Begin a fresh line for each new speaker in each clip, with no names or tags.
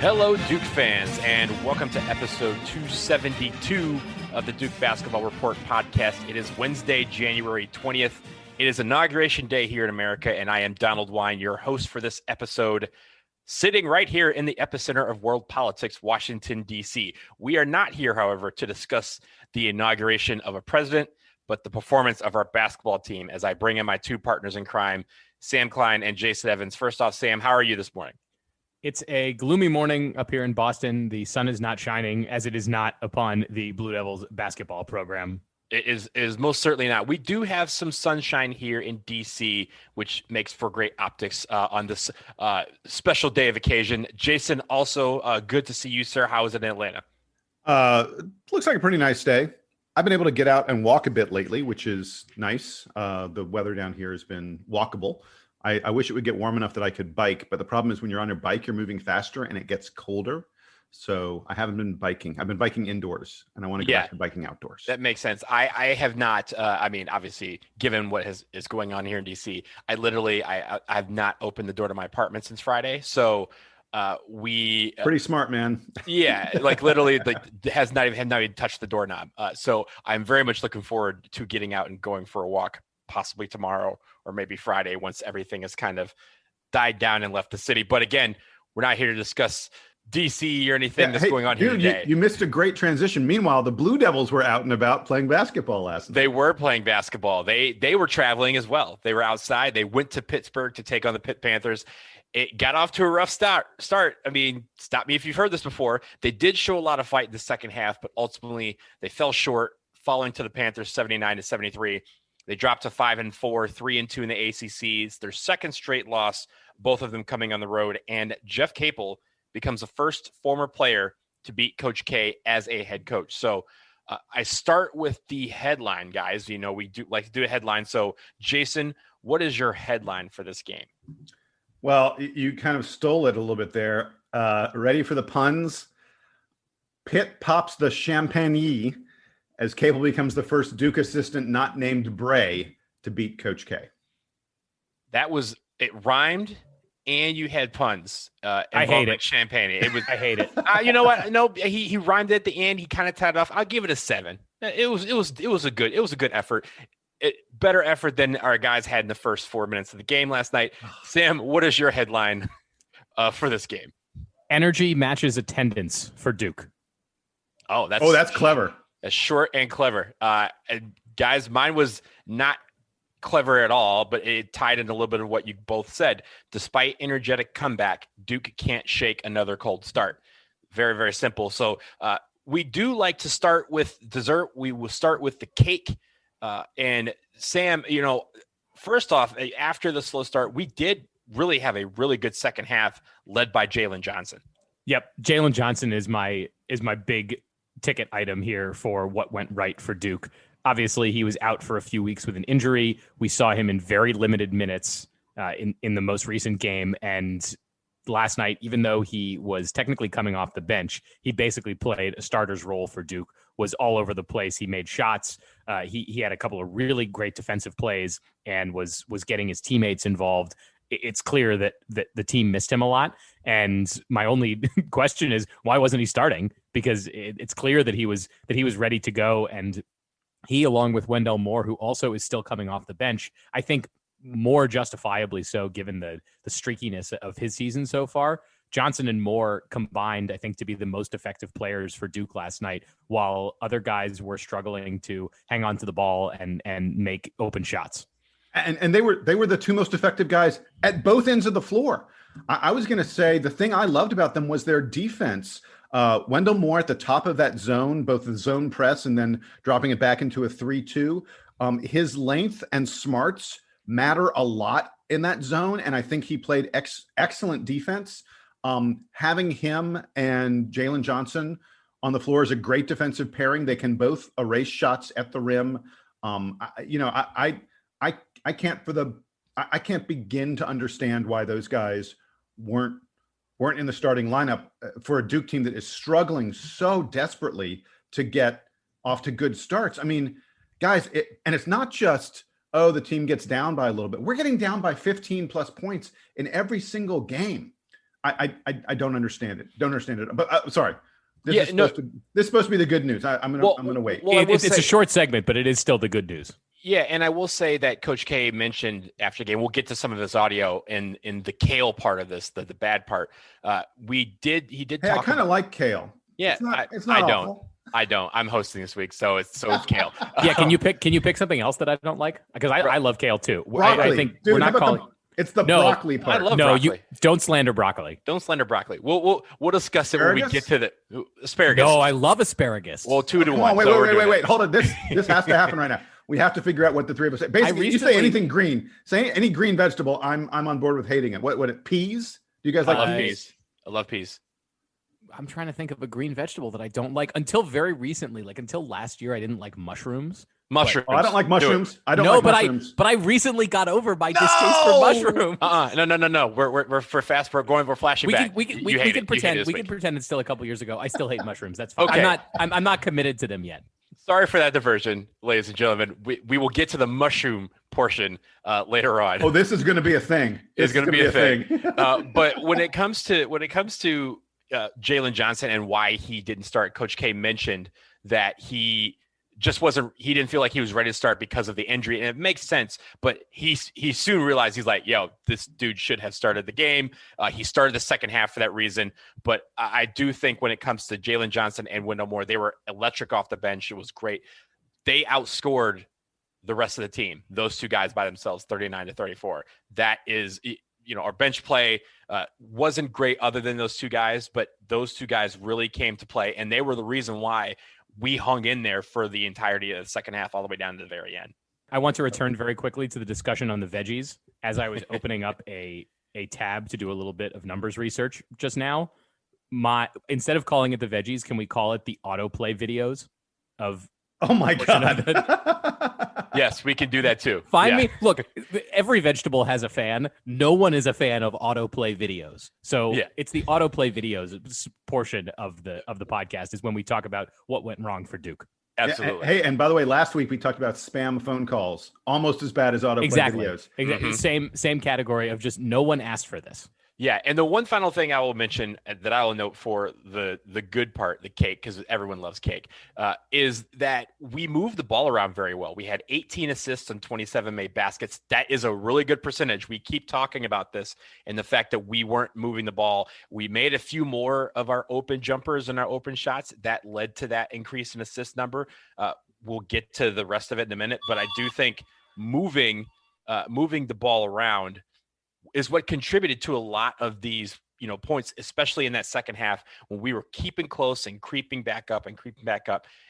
Hello, Duke fans, and welcome to episode 272 of the Duke Basketball Report podcast. It is Wednesday, January 20th. It is Inauguration Day here in America, and I am Donald Wine, your host for this episode, sitting right here in the epicenter of world politics, Washington, D.C. We are not here, however, to discuss the inauguration of a president, but the performance of our basketball team, as I bring in my two partners in crime, Sam Klein and Jason Evans. First off, Sam, how are you this morning?
It's a gloomy morning up here in Boston. The sun is not shining, as it is not upon the Blue Devils basketball program.
It is most certainly not. We do have some sunshine here in D.C., which makes for great optics on this special day of occasion. Jason, also good to see you, sir. How is it in Atlanta?
Looks like a pretty nice day. I've been able to get out and walk a bit lately, which is nice. The weather down here has been walkable. I wish it would get warm enough that I could bike, but the problem is when you're on your bike, you're moving faster and it gets colder. So I haven't been biking. I've been biking indoors, and I want to go back to biking outdoors.
That makes sense. I have not. Obviously, given what is going on here in DC, I have not opened the door to my apartment since Friday. So we
pretty smart, man.
Yeah, like literally, have not even touched the doorknob. So I'm very much looking forward to getting out and going for a walk, possibly tomorrow or maybe Friday once everything has kind of died down and left the city. But again, we're not here to discuss DC or anything that's going on here today.
You missed a great transition. Meanwhile, the Blue Devils were out and about playing basketball last night.
They were playing basketball. They were traveling as well. They were outside. They went to Pittsburgh to take on the Pitt Panthers. It got off to a rough start. I mean, stop me if you've heard this before. They did show a lot of fight in the second half, but ultimately they fell short, falling to the Panthers 79-73. They dropped to 5-4, 3-2 in the ACC. It's their second straight loss, both of them coming on the road. And Jeff Capel becomes the first former player to beat Coach K as a head coach. So I start with the headline, guys. You know, we do like to do a headline. So, Jason, what is your headline for this game?
Well, you kind of stole it a little bit there. Ready for the puns? Pitt pops the champagne as Capel becomes the first Duke assistant not named Bray to beat Coach K.
It rhymed, and you had puns.
I hate it.
Champagne.
I hate it.
You know what? No, he rhymed it at the end. He kind of tied it off. I'll give it a 7. It was a good effort. Better effort than our guys had in the first 4 minutes of the game last night. Sam, what is your headline for this game?
Energy matches attendance for Duke.
Oh, that's
clever.
That's short and clever. Guys, mine was not clever at all, but it tied in a little bit of what you both said. Despite energetic comeback, Duke can't shake another cold start. Very, very simple. So we do like to start with dessert. We will start with the cake. And Sam, first off, after the slow start, we did really have a really good second half led by Jalen Johnson.
Yep. Jalen Johnson is my big ticket item here for what went right for Duke. Obviously, he was out for a few weeks with an injury. We saw him in very limited minutes in the most recent game. And last night, even though he was technically coming off the bench, he basically played a starter's role for Duke, was all over the place. He made shots. He had a couple of really great defensive plays and was getting his teammates involved. It's clear that the team missed him a lot. And my only question is, why wasn't he starting? Because it's clear that he was ready to go. And he, along with Wendell Moore, who also is still coming off the bench, I think more justifiably so, given the streakiness of his season so far. Johnson and Moore combined, I think, to be the most effective players for Duke last night, while other guys were struggling to hang on to the ball and make open shots.
And they were the two most effective guys at both ends of the floor. I was going to say the thing I loved about them was their defense. Wendell Moore at the top of that zone, both the zone press and then dropping it back into a 3-2. His length and smarts matter a lot in that zone, and I think he played excellent defense. Having him and Jalen Johnson on the floor is a great defensive pairing. They can both erase shots at the rim. I can't begin to understand why those guys weren't in the starting lineup for a Duke team that is struggling so desperately to get off to good starts. I mean, guys, it's not just, the team gets down by a little bit. We're getting down by 15 plus points in every single game. I don't understand it. Don't understand it. But sorry. This is supposed to be the good news. I'm gonna wait.
Well, it's a short segment, but it is still the good news.
Yeah, and I will say that Coach K mentioned after the game, we'll get to some of his audio in the Kale part of this, the bad part. He did
Hey, I kind of like Kale.
Yeah,
it's not
I
awful.
I don't. I'm hosting this week, so it's Kale.
Yeah, can you pick something else that I don't like? Because I love Kale too.
Broccoli.
I think
Dude,
we're not calling.
It's the broccoli part.
I love broccoli.
You don't slander broccoli.
Don't slander broccoli. We'll discuss it when we get to the asparagus.
No, I love asparagus.
Well, 2 to 1.
On, wait. Hold on. This has to happen right now. We have to figure out what the three of us say. Basically, you say anything green. Say any green vegetable, I'm on board with hating it. What peas? Do you guys like
peas? I love peas.
I'm trying to think of a green vegetable that I don't like. Until very recently, like until last year, I didn't like mushrooms.
Mushrooms. I don't like mushrooms. I don't like mushrooms.
But I recently got over my distaste for mushrooms.
No. We're for fast. We're flashing back.
We can pretend. We can pretend it's still a couple years ago. I still hate mushrooms. That's fine.
Okay.
I'm not committed to them yet.
Sorry for that diversion, ladies and gentlemen. We will get to the mushroom portion later on.
Oh, this is going to be a thing.
It's going to be a thing. But when it comes to Jalen Johnson and why he didn't start, Coach K mentioned that he didn't feel like he was ready to start because of the injury. And it makes sense, but he soon realized, he's like, yo, this dude should have started the game. He started the second half for that reason. But I do think when it comes to Jalen Johnson and Wendell Moore, they were electric off the bench. It was great. They outscored the rest of the team, those two guys by themselves, 39-34. That is, our bench play wasn't great other than those two guys, but those two guys really came to play. And they were the reason why we hung in there for the entirety of the second half, all the way down to the very end.
I want to return very quickly to the discussion on the veggies. As I was opening up a tab to do a little bit of numbers research just now, instead of calling it the veggies, can we call it the autoplay videos of?
Oh my God.
Yes, we can do that too.
Find me. Look, every vegetable has a fan. No one is a fan of autoplay videos. So it's the autoplay videos portion of the podcast is when we talk about what went wrong for Duke.
Absolutely.
Hey, and by the way, last week we talked about spam phone calls, almost as bad as autoplay videos.
Exactly. Same category of just no one asked for this.
Yeah, and the one final thing I will mention that I will note for the good part, the cake, because everyone loves cake, is that we moved the ball around very well. We had 18 assists and 27 made baskets. That is a really good percentage. We keep talking about this and the fact that we weren't moving the ball. We made a few more of our open jumpers and our open shots. That led to that increase in assist number. We'll get to the rest of it in a minute, but I do think moving the ball around is what contributed to a lot of these, points, especially in that second half when we were keeping close and creeping back up.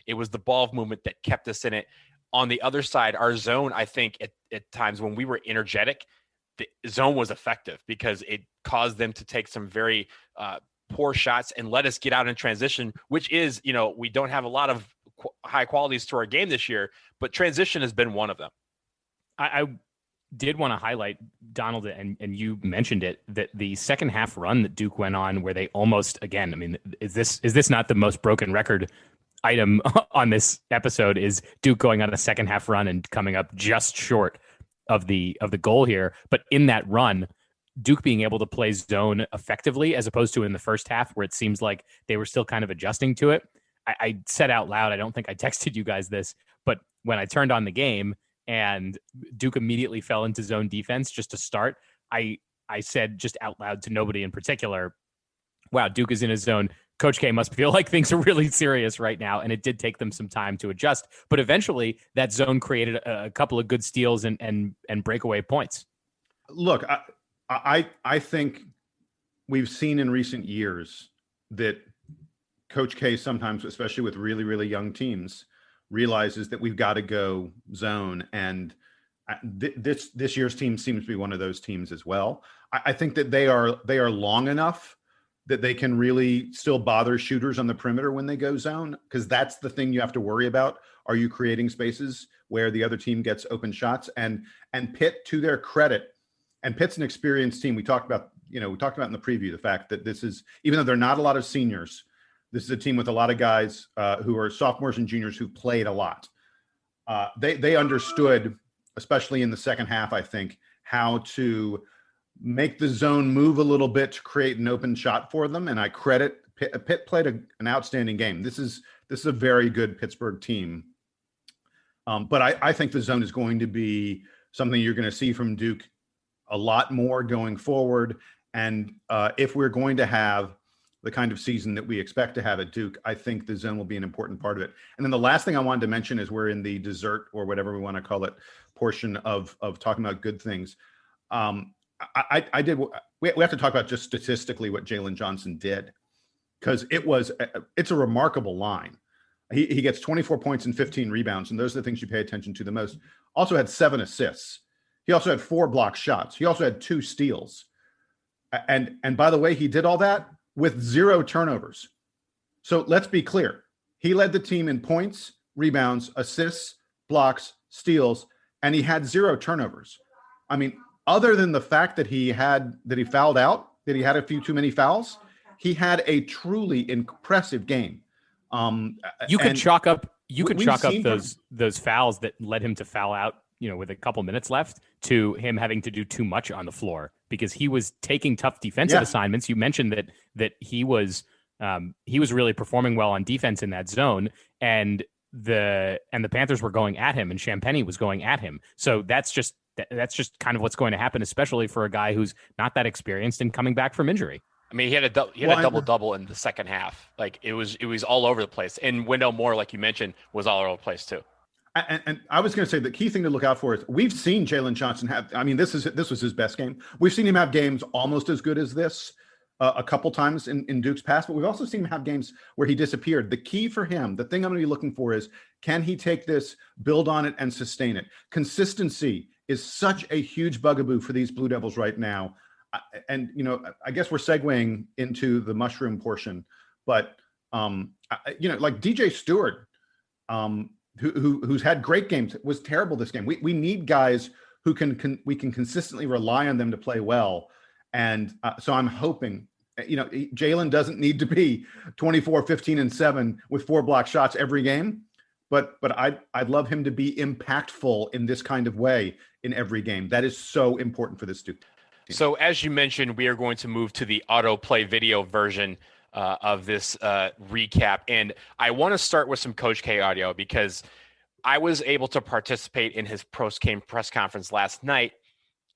It was the ball movement that kept us in it. On the other side, our zone, I think at times when we were energetic, the zone was effective because it caused them to take some very poor shots and let us get out in transition, which is, we don't have a lot of high qualities to our game this year, but transition has been one of them.
I did want to highlight, Donald, and you mentioned it, that the second half run that Duke went on where they almost, again, I mean, is this not the most broken record item on this episode, is Duke going on a second half run and coming up just short of the goal here. But in that run, Duke being able to play zone effectively as opposed to in the first half where it seems like they were still kind of adjusting to it. I said out loud, I don't think I texted you guys this, but when I turned on the game and Duke immediately fell into zone defense just to start, I said just out loud to nobody in particular, wow, Duke is in his zone. Coach K must feel like things are really serious right now. And it did take them some time to adjust. But eventually that zone created a couple of good steals and breakaway points.
Look, I think we've seen in recent years that Coach K sometimes, especially with really, really young teams, realizes that we've got to go zone. And this year's team seems to be one of those teams as well. I think that they are long enough that they can really still bother shooters on the perimeter when they go zone, because that's the thing you have to worry about. Are you creating spaces where the other team gets open shots? And Pitt, to their credit, and Pitt's an experienced team. We talked about in the preview the fact that this is, even though there are not a lot of seniors, this is a team with a lot of guys who are sophomores and juniors who played a lot. They understood, especially in the second half, I think, how to make the zone move a little bit to create an open shot for them. And I credit Pitt. Pitt played an outstanding game. This is a very good Pittsburgh team. But I think the zone is going to be something you're going to see from Duke a lot more going forward. And if we're going to have the kind of season that we expect to have at Duke, I think the zone will be an important part of it. And then the last thing I wanted to mention is we're in the dessert, or whatever we want to call it, portion of talking about good things. We have to talk about just statistically what Jalen Johnson did, because it's a remarkable line. He gets 24 points and 15 rebounds, and those are the things you pay attention to the most. Also had 7 assists. He also had 4 block shots. He also had 2 steals. And by the way, he did all that with 0 turnovers. So let's be clear. He led the team in points, rebounds, assists, blocks, steals, and he had 0 turnovers. I mean, other than the fact that he fouled out, that he had a few too many fouls, he had a truly impressive game.
You could chalk up those fouls that led him to foul out, with a couple minutes left, to him having to do too much on the floor, because he was taking tough defensive assignments. You mentioned that he was really performing well on defense in that zone, and the Panthers were going at him, and Champagnie was going at him. So that's just kind of what's going to happen, especially for a guy who's not that experienced and coming back from injury.
I mean, he had a double-double in the second half. Like it was all over the place. And Wendell Moore, like you mentioned, was all over the place too.
And I was going to say the key thing to look out for is we've seen Jalen Johnson have. I mean, this was his best game. We've seen him have games almost as good as this a couple times in Duke's past, but we've also seen him have games where he disappeared. The key for him, the thing I'm going to be looking for is, can he take this, build on it, and sustain it? Consistency is such a huge bugaboo for these Blue Devils right now. And, I guess we're segueing into the mushroom portion, but, like DJ Stewart, who's had great games, was terrible this game. We need guys who we can consistently rely on them to play well. And so I'm hoping, Jalen doesn't need to be 24, 15, and 7 with 4 block shots every game, but I'd love him to be impactful in this kind of way in every game. That is so important for this Duke team.
So as you mentioned, we are going to move to the autoplay video version of this recap. And I want to start with some Coach K audio, because I was able to participate in his post-game press conference last night.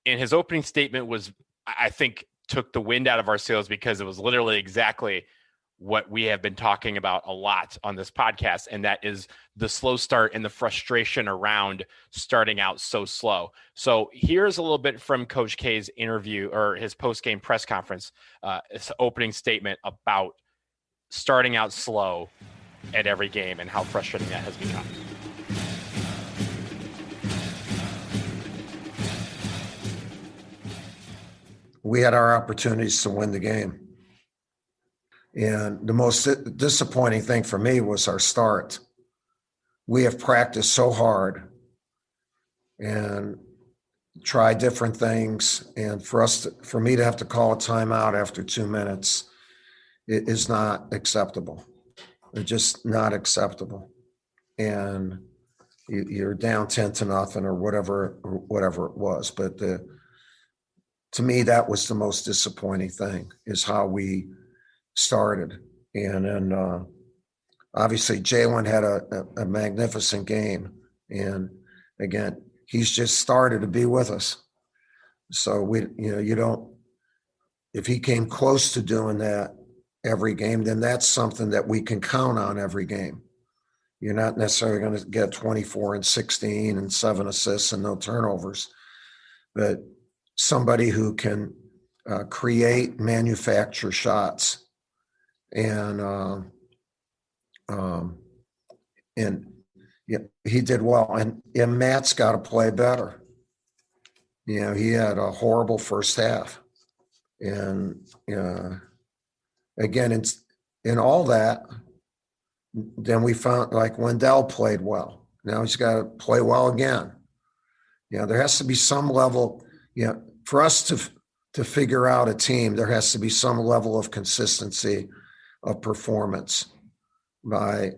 And his opening statement was, I think, took the wind out of our sails, because it was literally exactly what we have been talking about a lot on this podcast. And that is the slow start and the frustration around starting out so slow. So here's a little bit from Coach K's interview, or his post-game press conference, his opening statement about starting out slow at every game and how frustrating that has become.
We had our opportunities to win the game. And the most disappointing thing for me was our start. We have practiced so hard and tried different things. And for me to have to call a timeout after 2 minutes, it is not acceptable. It's just not acceptable. And you're down 10-0 or whatever it was. But to me, that was the most disappointing thing, is how we started. And then obviously Jalen had a magnificent game. And again, he's just started to be with us. So if he came close to doing that every game, then that's something that we can count on every game. You're not necessarily going to get 24 and 16 and 7 assists and no turnovers, but somebody who can create, manufacture shots. And he did well. And Matt's got to play better. He had a horrible first half. And again, in all that, then we found like Wendell played well. Now he's got to play well again. There has to be some level, for us to figure out a team, there has to be some level of consistency of performance by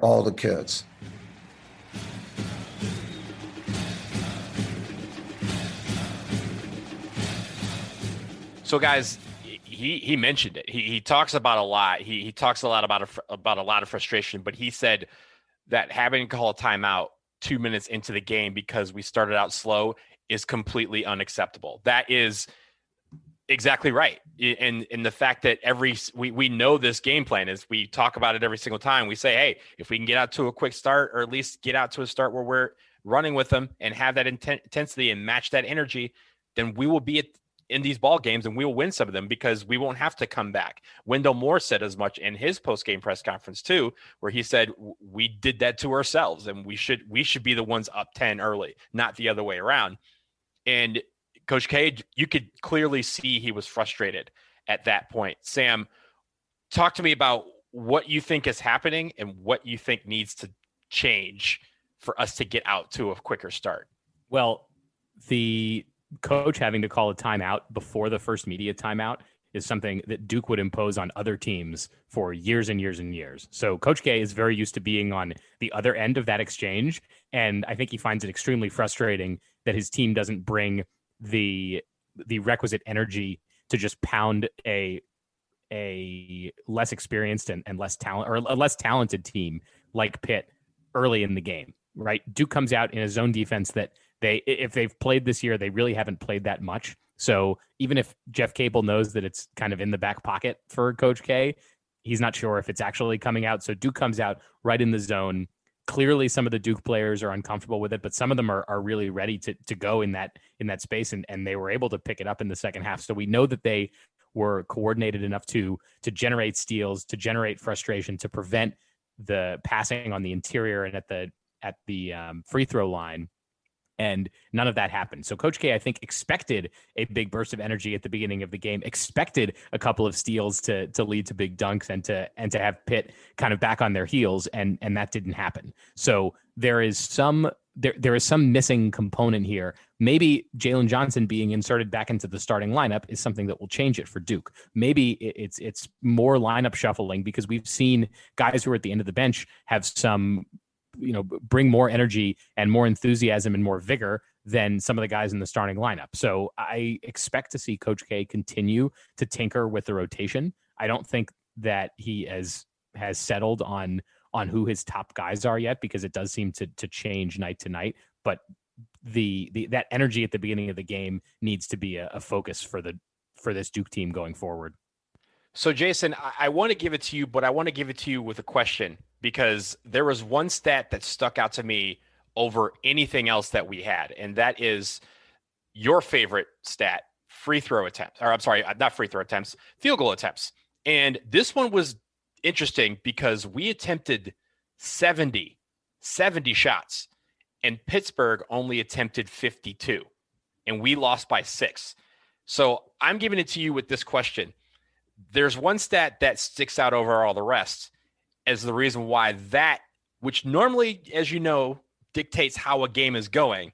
all the kids.
So guys, he mentioned it. He talks about a lot. He talks a lot about a lot of frustration, but he said that having to call a timeout 2 minutes into the game because we started out slow is completely unacceptable. That is exactly right. And the fact that we know this game plan is, we talk about it every single time. We say, hey, if we can get out to a quick start, or at least get out to a start where we're running with them and have that intensity and match that energy, then we will be in these ball games and we will win some of them because we won't have to come back. Wendell Moore said as much in his post-game press conference too, where he said we did that to ourselves and we should be the ones up 10 early, not the other way around. And Coach K, you could clearly see he was frustrated at that point. Sam, talk to me about what you think is happening and what you think needs to change for us to get out to a quicker start.
Well, the coach having to call a timeout before the first media timeout is something that Duke would impose on other teams for years and years and years. So Coach K is very used to being on the other end of that exchange. And I think he finds it extremely frustrating that his team doesn't bring the requisite energy to just pound a less experienced and less talent, or a less talented team like Pitt early in the game, right? Duke comes out in a zone defense that if they've played this year, they really haven't played that much. So even if Jeff Capel knows that it's kind of in the back pocket for Coach K, he's not sure if it's actually coming out. So Duke comes out right in the zone. Clearly, some of the Duke players are uncomfortable with it, but some of them are really ready to go in that space, and they were able to pick it up in the second half. So we know that they were coordinated enough to generate steals, to generate frustration, to prevent the passing on the interior and at the free throw line. And none of that happened. So Coach K, I think, expected a big burst of energy at the beginning of the game, expected a couple of steals to lead to big dunks and to have Pitt kind of back on their heels, and that didn't happen. So there is some missing component here. Maybe Jalen Johnson being inserted back into the starting lineup is something that will change it for Duke. Maybe it's more lineup shuffling, because we've seen guys who are at the end of the bench have some, bring more energy and more enthusiasm and more vigor than some of the guys in the starting lineup. So I expect to see Coach K continue to tinker with the rotation. I don't think that he has settled on who his top guys are yet, because it does seem to change night to night. But that energy at the beginning of the game needs to be a focus for this Duke team going forward.
So, Jason, I want to give it to you, but I want to give it to you with a question, because there was one stat that stuck out to me over anything else that we had, and that is your favorite stat, field goal attempts. And this one was interesting because we attempted 70 shots, and Pittsburgh only attempted 52, and we lost by 6. So I'm giving it to you with this question. There's one stat that sticks out over all the rest as the reason why that, which normally, as you know, dictates how a game is going,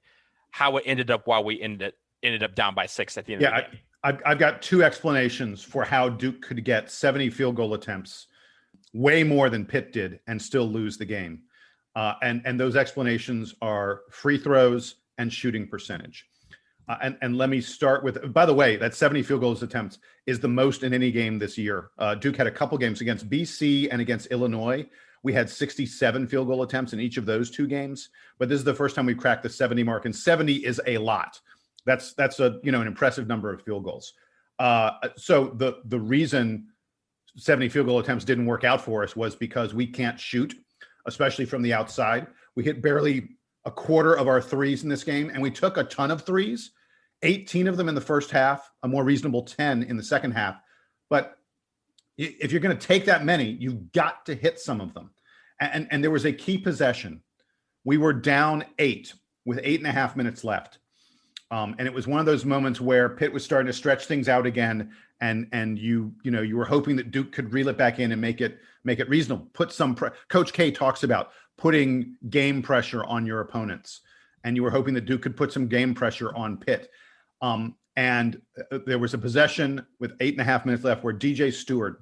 how it ended up while we ended up down by 6 at the end of the game.
I've got two explanations for how Duke could get 70 field goal attempts, way more than Pitt did, and still lose the game. And those explanations are free throws and shooting percentage. And let me start with, by the way, that 70 field goals attempts is the most in any game this year. Duke had a couple games against BC and against Illinois. We had 67 field goal attempts in each of those two games, but this is the first time we've cracked the 70 mark, and 70 is a lot. That's an impressive number of field goals. So the reason 70 field goal attempts didn't work out for us was because we can't shoot, especially from the outside. We hit barely a quarter of our threes in this game, and we took a ton of threes. 18 of them in the first half, a more reasonable 10 in the second half. But if you're going to take that many, you've got to hit some of them. And there was a key possession. We were down 8 with 8.5 minutes left. And it was one of those moments where Pitt was starting to stretch things out again. And you were hoping that Duke could reel it back in and make it reasonable. Put some Coach K talks about putting game pressure on your opponents. And you were hoping that Duke could put some game pressure on Pitt. And there was a possession with 8.5 minutes left where DJ Stewart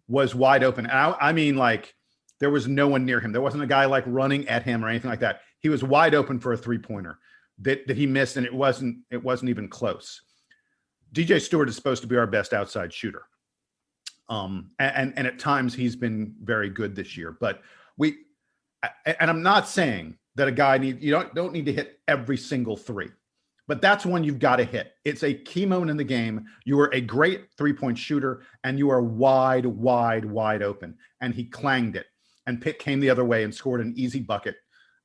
was wide open. And I mean, like, there was no one near him. There wasn't a guy like running at him or anything like that. He was wide open for a 3-pointer that he missed, and it wasn't even close. DJ Stewart is supposed to be our best outside shooter. And at times he's been very good this year, but I'm not saying that a guy you don't need to hit every single three, but that's one you've got to hit. It's a key moment in the game. You are a great 3-point shooter and you are wide open. And he clanged it, and Pitt came the other way and scored an easy bucket.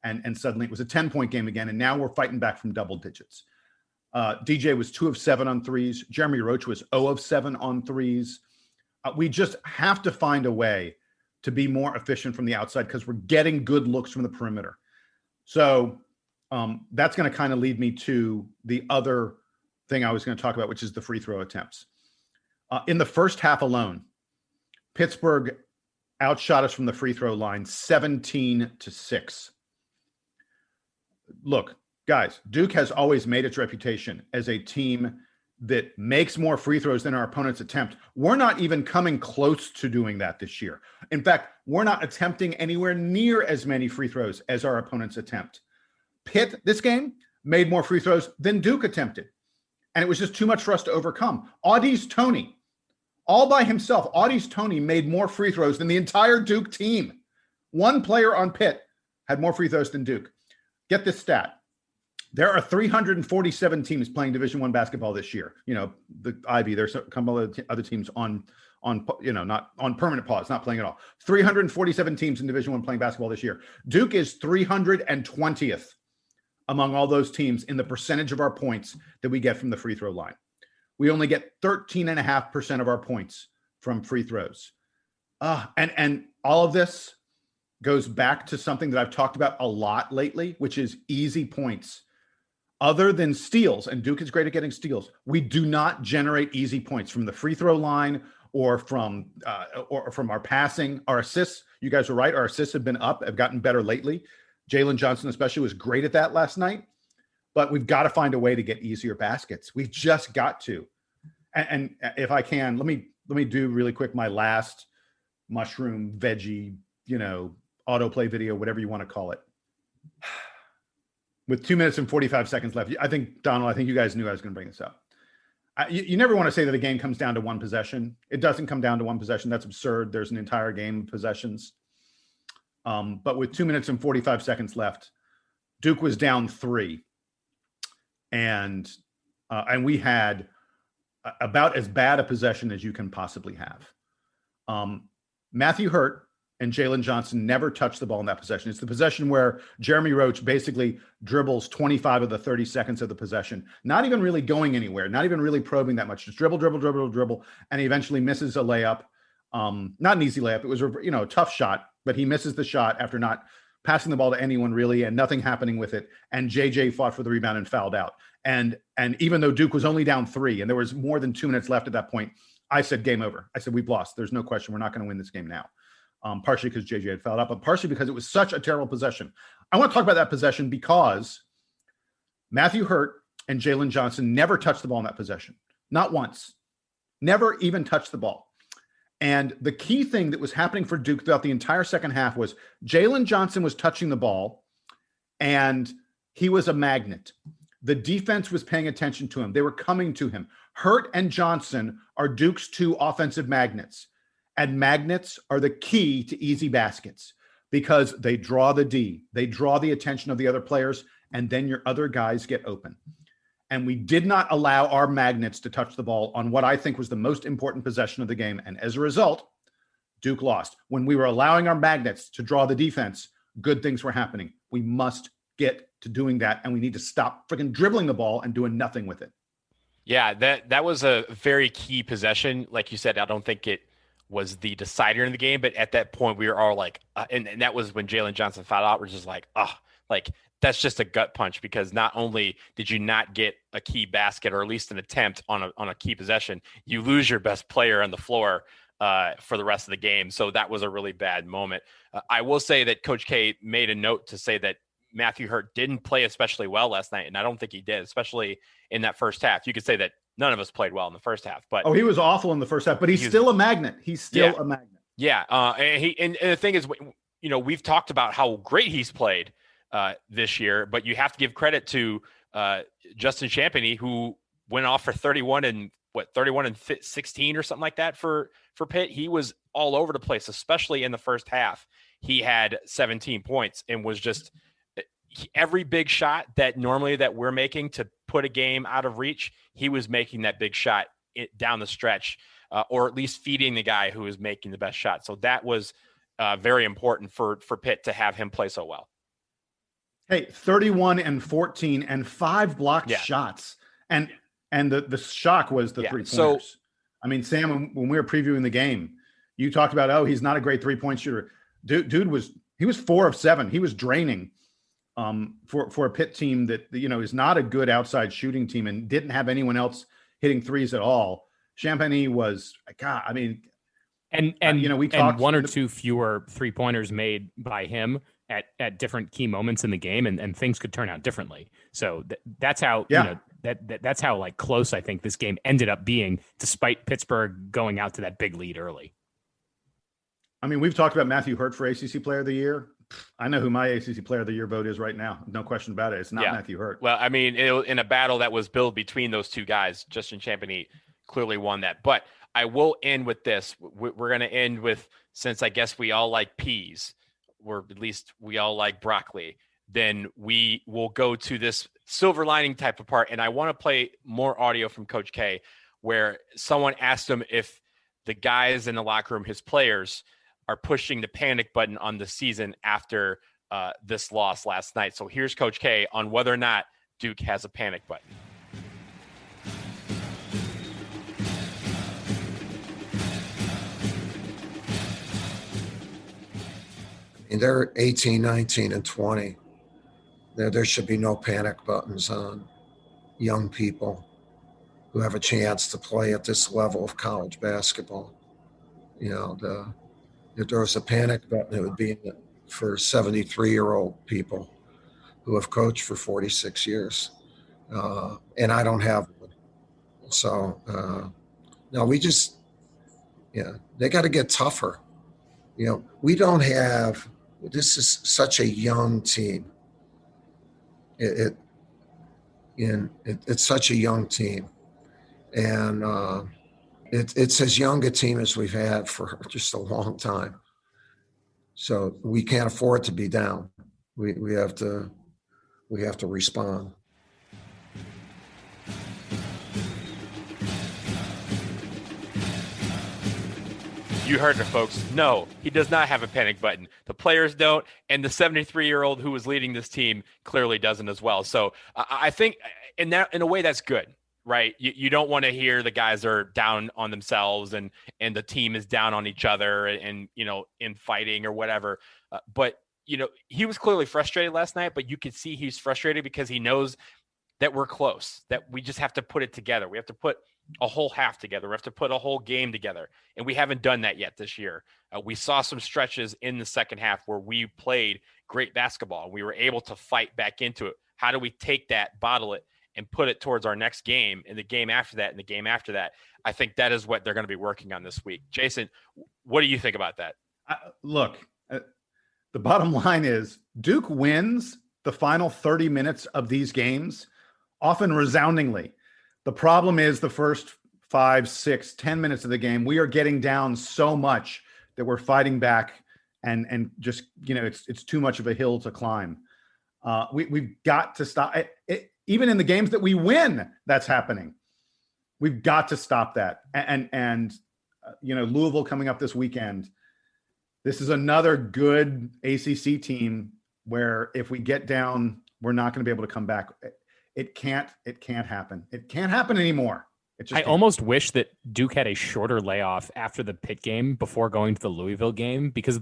And suddenly it was a 10-point game again. And now we're fighting back from double digits. DJ was 2 of 7 on threes. Jeremy Roach was 0 of 7 on threes. We just have to find a way to be more efficient from the outside because we're getting good looks from the perimeter. So that's going to kind of lead me to the other thing I was going to talk about, which is the free throw attempts. In the first half alone, Pittsburgh outshot us from the free throw line 17-6. Look, guys, Duke has always made its reputation as a team that makes more free throws than our opponents attempt. We're not even coming close to doing that this year. In fact, we're not attempting anywhere near as many free throws as our opponents attempt. Pitt, this game, made more free throws than Duke attempted. And it was just too much for us to overcome. Audi's Tony, all by himself, Audi's Tony made more free throws than the entire Duke team. One player on Pitt had more free throws than Duke. Get this stat. There are 347 teams playing Division I basketball this year. You know, the Ivy, there's a couple of other teams on not on permanent pause, not playing at all. 347 teams in Division I playing basketball this year. Duke is 320th among all those teams in the percentage of our points that we get from the free throw line. We only get 13.5% of our points from free throws. And all of this goes back to something that I've talked about a lot lately, which is easy points. Other than steals, and Duke is great at getting steals, we do not generate easy points from the free throw line or from our passing. Our assists, you guys are right, our assists have been up, have gotten better lately. Jalen Johnson especially was great at that last night, but we've got to find a way to get easier baskets. We've just got to. And if I can, let me do really quick my last mushroom veggie, autoplay video, whatever you want to call it. With 2 minutes and 45 seconds left, I think you guys knew I was going to bring this up. You never want to say that a game comes down to one possession. It doesn't come down to one possession. That's absurd. There's an entire game of possessions. But with 2 minutes and 45 seconds left, Duke was down 3. And we had about as bad a possession as you can possibly have. Matthew Hurt and Jalen Johnson never touched the ball in that possession. It's the possession where Jeremy Roach basically dribbles 25 of the 30 seconds of the possession, not even really going anywhere, not even really probing that much, just dribble, and he eventually misses a layup. Not an easy layup. It was a tough shot, but he misses the shot after not passing the ball to anyone really and nothing happening with it. And JJ fought for the rebound and fouled out. And even though Duke was only down 3 and there was more than 2 minutes left at that point, I said, game over. I said, we've lost. There's no question. We're not going to win this game now. Partially because JJ had fouled out, but partially because it was such a terrible possession. I want to talk about that possession because Matthew Hurt and Jalen Johnson never touched the ball in that possession. Not once. Never even touched the ball. And the key thing that was happening for Duke throughout the entire second half was Jalen Johnson was touching the ball and he was a magnet. The defense was paying attention to him. They were coming to him. Hurt and Johnson are Duke's 2 offensive magnets. And magnets are the key to easy baskets because they draw the D. They draw the attention of the other players, and then your other guys get open. And we did not allow our magnets to touch the ball on what I think was the most important possession of the game. And as a result, Duke lost. When we were allowing our magnets to draw the defense, good things were happening. We must get to doing that, and we need to stop freaking dribbling the ball and doing nothing with it.
Yeah, that was a very key possession. Like you said, I don't think it was the decider in the game, but at that point we were all like, and that was when Jalen Johnson fouled out. We're just like, that's just a gut punch because not only did you not get a key basket or at least an attempt on a key possession, you lose your best player on the floor for the rest of the game. So that was a really bad moment. I will say that Coach K made a note to say that Matthew Hurt didn't play especially well last night, and I don't think he did, especially in that first half. You could say that none of us played well in the first half, but
he was awful in the first half. But he's still a magnet. He's still a magnet.
Yeah, and the thing is, we've talked about how great he's played this year, but you have to give credit to Justin Champagny, who went off for 31 and 31 and 16 or something like that for Pitt. He was all over the place, especially in the first half. He had 17 points and was just every big shot that normally that we're making to put a game out of reach. He was making that big shot down the stretch, or at least feeding the guy who was making the best shot. So that was very important for Pitt to have him play so well.
Hey, 31 and 14 and 5 blocked shots. And the shock was the 3-pointers. So, I mean, Sam, when we were previewing the game, you talked about, he's not a great 3-point shooter. Dude was 4 of 7. He was draining for a Pitt team that, is not a good outside shooting team and didn't have anyone else hitting threes at all. Champagny was, God, I mean,
and we talked one or two fewer 3-pointers made by him at different key moments in the game, and things could turn out differently. So that's how, that's how like close I think this game ended up being, despite Pittsburgh going out to that big lead early.
I mean, we've talked about Matthew Hurt for ACC Player of the Year. I know who my ACC Player of the Year vote is right now. No question about it. It's not Matthew Hurt.
Well, I mean, in a battle that was built between those two guys, Justin Champagny clearly won that. But I will end with this. We're going to end with, since I guess we all like peas, or at least we all like broccoli, then we will go to this silver lining type of part. And I want to play more audio from Coach K, where someone asked him if the guys in the locker room, his players, are pushing the panic button on the season after this loss last night. So here's Coach K on whether or not Duke has a panic button.
And they're 18, 19, and 20. There should be no panic buttons on young people who have a chance to play at this level of college basketball. If there was a panic button, it would be for 73-year-old people who have coached for 46 years. And I don't have one. So, no, they got to get tougher. We don't have, this is such a young team. It's such a young team. And it's as young a team as we've had for just a long time. So we can't afford to be down. We have to respond.
You heard it, folks. No, he does not have a panic button. The players don't, and the 73-year-old who was leading this team clearly doesn't as well. So I think in a way that's good, right? You don't want to hear the guys are down on themselves and the team is down on each other and in fighting or whatever. But he was clearly frustrated last night, but you could see he's frustrated because he knows that we're close, that we just have to put it together. We have to put a whole half together. We have to put a whole game together. And we haven't done that yet this year. We saw some stretches in the second half where we played great basketball. We were able to fight back into it. How do we take that, bottle it, and put it towards our next game and the game after that and the game after that? I think that is what they're going to be working on this week. Jason, what do you think about that?
Look, the bottom line is Duke wins the final 30 minutes of these games, often resoundingly. The problem is the first 5, 6, 10 minutes of the game, we are getting down so much that we're fighting back and just, it's too much of a hill to climb. We've got to stop it. Even in the games that we win, that's happening. We've got to stop that. And Louisville coming up this weekend, this is another good ACC team where if we get down, we're not going to be able to come back. It can't happen. It can't happen anymore.
I almost wish that Duke had a shorter layoff after the Pitt game before going to the Louisville game, because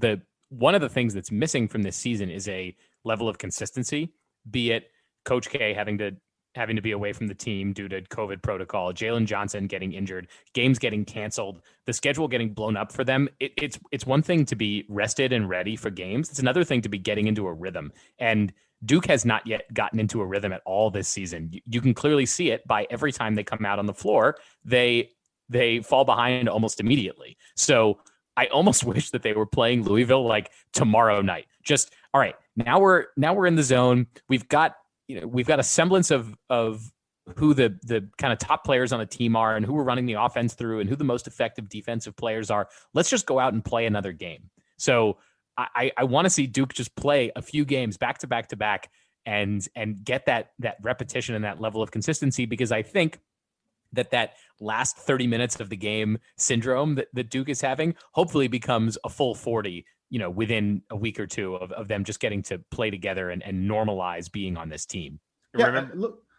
one of the things that's missing from this season is a level of consistency, be it Coach K having to be away from the team due to COVID protocol, Jalen Johnson getting injured, games getting canceled, the schedule getting blown up for them. It's one thing to be rested and ready for games. It's another thing to be getting into a rhythm. And Duke has not yet gotten into a rhythm at all this season. You can clearly see it by every time they come out on the floor, they fall behind almost immediately. So I almost wish that they were playing Louisville like tomorrow night. Just, all right, now we're in the zone. We've got a semblance of who the kind of top players on the team are and who we're running the offense through and who the most effective defensive players are. Let's just go out and play another game. So I want to see Duke just play a few games back to back to back and get that repetition and that level of consistency, because I think that last 30 minutes of the game syndrome that Duke is having hopefully becomes a full 40, within a week or two of them just getting to play together and normalize being on this team.
Yeah,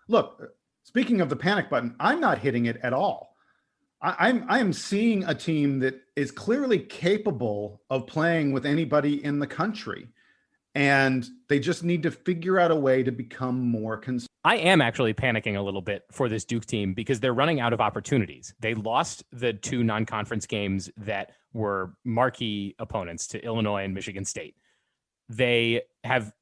look, speaking of the panic button, I'm not hitting it at all. I am seeing a team that is clearly capable of playing with anybody in the country, and they just need to figure out a way to become more consistent.
I am actually panicking a little bit for this Duke team because they're running out of opportunities. They lost the 2 non-conference games that were marquee opponents to Illinois and Michigan State. They've